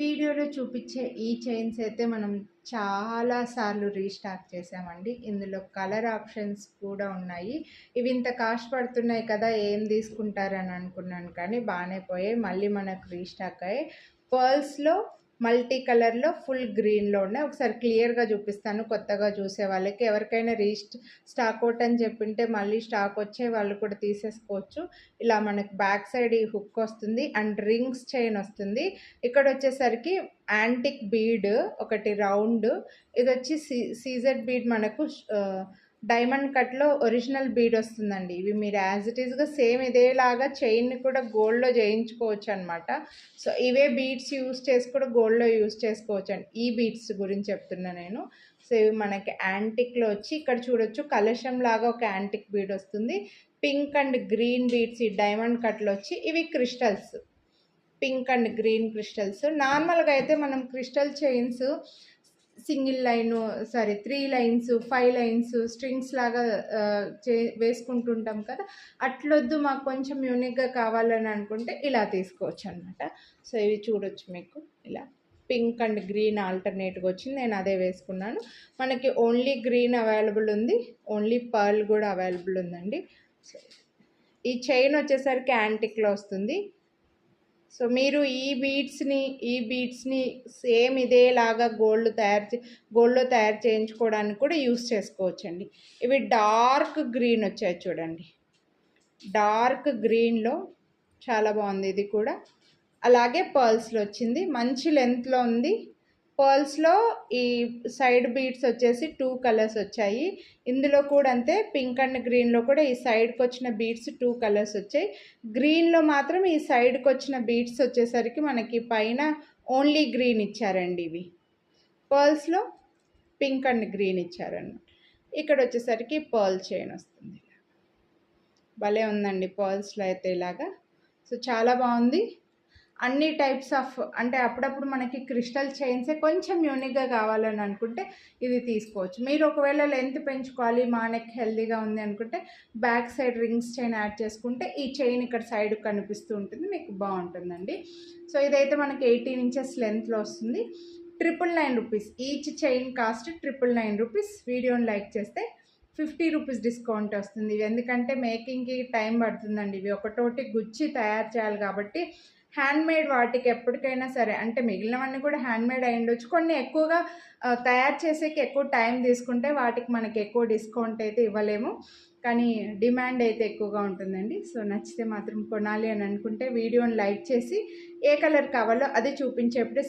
వీడియోలో చూపించే ఈ చైన్స్ అయితే మనం చాలా సార్లు రీస్టాక్ చేసామండి. ఇందులో కలర్ ఆప్షన్స్ కూడా ఉన్నాయి. ఇవి ఇంత కాస్ట్ పడుతున్నాయి కదా, ఏం తీసుకుంటారని అనుకున్నాను, కానీ బాగానే పోయాయి. మళ్ళీ మనకు రీస్టాక్ అయ్యాయి. పర్ల్స్లో మల్టీ కలర్లో ఫుల్ గ్రీన్లో ఉన్నాయి. ఒకసారి క్లియర్గా చూపిస్తాను కొత్తగా చూసే వాళ్ళకి. ఎవరికైనా స్టాక్ అవుట్ అని చెప్పింటే మళ్ళీ స్టాక్ వచ్చే వాళ్ళు కూడా తీసేసుకోవచ్చు. ఇలా మనకు బ్యాక్ సైడ్ ఈ హుక్ వస్తుంది అండ్ రింగ్స్ చైన్ వస్తుంది. ఇక్కడ వచ్చేసరికి యాంటిక్ బీడ్ ఒకటి రౌండ్, ఇది వచ్చి సీజెడ్ బీడ్ మనకు డైమండ్ కట్లో ఒరిజినల్ బీడ్ వస్తుందండి. ఇవి మీరు యాజ్ ఇట్ ఈస్గా సేమ్ ఇదేలాగా చైన్ని కూడా గోల్డ్లో చేయించుకోవచ్చు అనమాట. సో ఇవే బీడ్స్ యూస్ చేసి కూడా గోల్డ్లో యూస్ చేసుకోవచ్చు అండి. ఈ బీడ్స్ గురించి చెప్తున్నా నేను. సో ఇవి మనకి యాంటిక్లో వచ్చి ఇక్కడ చూడొచ్చు, కలశం లాగా ఒక యాంటిక్ బీడ్ వస్తుంది. పింక్ అండ్ గ్రీన్ బీడ్స్ ఈ డైమండ్ కట్లో వచ్చి ఇవి crystals, pink and green crystals. నార్మల్గా అయితే మనం crystal chains single line 3 lines 5 lines strings లాగా వేసుకుంటుంటాం కదా, అట్లొద్దు మాకు కొంచెం యూనిక్గా కావాలని అనుకుంటే ఇలా తీసుకోవచ్చు అనమాట. సో ఇవి చూడొచ్చు మీకు ఇలా పింక్ అండ్ గ్రీన్ ఆల్టర్నేట్గా వచ్చింది. నేను అదే వేసుకున్నాను. మనకి ఓన్లీ గ్రీన్ అవైలబుల్ ఉంది, ఓన్లీ పర్ల్ కూడా అవైలబుల్ ఉందండి. సో ఈ చైన్ వచ్చేసరికి యాంటిక్లో వస్తుంది. సో మీరు ఈ బీడ్స్ని సేమ్ ఇదేలాగా గోల్డ్లో తయారు చేయించుకోవడానికి కూడా యూస్ చేసుకోవచ్చండి. ఇవి డార్క్ గ్రీన్ వచ్చాయి చూడండి, డార్క్ గ్రీన్లో చాలా బాగుంది ఇది కూడా. అలాగే పర్ల్స్లో వచ్చింది, మంచి లెంత్లో ఉంది. పర్ల్స్లో ఈ సైడ్ బీడ్స్ వచ్చేసి 2 కలర్స్ వచ్చాయి. ఇందులో కూడా అంతే, పింక్ అండ్ గ్రీన్లో కూడా ఈ సైడ్కి వచ్చిన బీడ్స్ 2 కలర్స్ వచ్చాయి. గ్రీన్లో మాత్రం ఈ సైడ్కి వచ్చిన బీడ్స్ వచ్చేసరికి మనకి పైన ఓన్లీ గ్రీన్ ఇచ్చారండి. ఇవి పర్ల్స్లో పింక్ అండ్ గ్రీన్ ఇచ్చారన్నమాట. ఇక్కడ వచ్చేసరికి పర్ల్ చైన్ వస్తుంది. భలే ఉందండి పర్ల్స్లో అయితే ఇలాగా. సో చాలా బాగుంది. అన్ని టైప్స్ ఆఫ్, అంటే అప్పుడప్పుడు మనకి క్రిస్టల్ చైన్సే కొంచెం యూనిక్గా కావాలని అనుకుంటే ఇది తీసుకోవచ్చు. మీరు ఒకవేళ లెంత్ పెంచుకోవాలి, మా నెక్ హెల్దీగా ఉంది అనుకుంటే back side rings chain add చేసుకుంటే ఈ చైన్ ఇక్కడ సైడ్ కనిపిస్తూ ఉంటుంది, మీకు బాగుంటుందండి. సో ఇదైతే మనకి 18 ఇంచెస్ లెంత్లో వస్తుంది. 999 rupees each. Chain cost 999 rupees. వీడియోని లైక్ చేస్తే 50 రూపీస్ డిస్కౌంట్ వస్తుంది. ఇవి ఎందుకంటే మేకింగ్కి టైం పడుతుందండి. ఇవి ఒకటోటి గుచ్చి తయారు చేయాలి కాబట్టి హ్యాండ్మేడ్ వాటికి ఎప్పటికైనా సరే, అంటే మిగిలినవన్నీ కూడా హ్యాండ్మేడ్ అయి ఉండొచ్చు, కొన్ని ఎక్కువగా తయారు చేసేకి ఎక్కువ టైం తీసుకుంటే వాటికి మనకి ఎక్కువ డిస్కౌంట్ అయితే ఇవ్వలేము, కానీ డిమాండ్ అయితే ఎక్కువగా ఉంటుందండి. సో నచ్చితే మాత్రం కొనాలి అని అనుకుంటే వీడియోని లైక్ చేసి ఏ కలర్ కావాలో అది చూపించేప్పుడే